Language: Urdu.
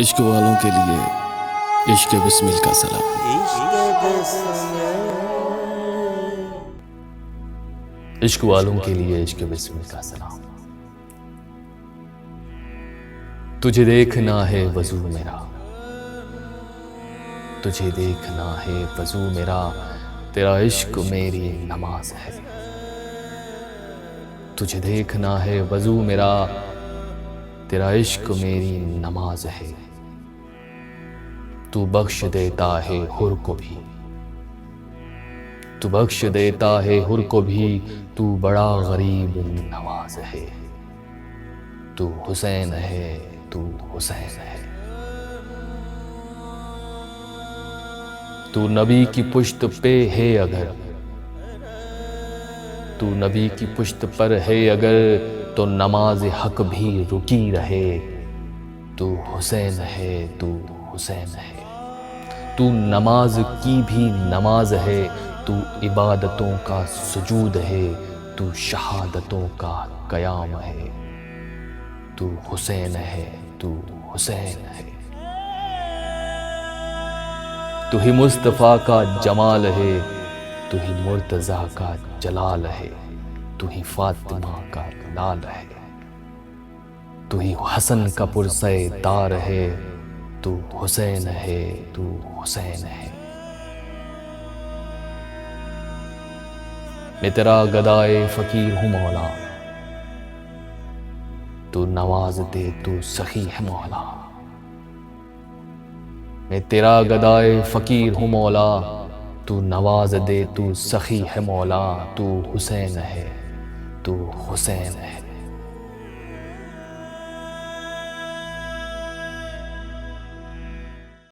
عشق والوں کے لیے عشق بسمل کا سلام۔ عشق والوں کے لیے عشق بسمل کا سلام۔ تجھے دیکھنا ہے وضو میرا، تجھے دیکھنا ہے وضو میرا، تیرا عشق میری نماز ہے۔ تجھے دیکھنا ہے وضو میرا، تیرا عشق میری نماز ہے۔ تو بخش دیتا ہے حر کو بھی، تو بخش دیتا ہے حر کو بھی، تو بڑا غریب نواز ہے۔ تو حسین ہے، تو حسین ہے۔ تو نبی کی پشت پہ ہے اگر، تو نبی کی پشت پر ہے اگر، تو نماز حق بھی رکی رہے۔ تو حسین ہے، تو حسین ہے۔ تو نماز کی بھی نماز ہے، تو عبادتوں کا سجود ہے، تو شہادتوں کا قیام ہے۔ تو حسین ہے، تو حسین ہے۔ تو ہی مصطفیٰ کا جمال ہے، تو ہی مرتضیٰ کا جلال ہے، تو ہی فاطمہ کا لال ہے۔ تو ہی حسن کا پرسہ دار ہے، تو حسین ہے، تو حسین ہے۔ میں تیرا گدائے فقیر ہوں مولا، تو نواز دے تو سخی ہے مولا۔ میں تیرا گدائے فقیر ہوں مولا، تو نواز دے تو سخی ہے مولا۔ تو حسین ہے، تو حسین ہے۔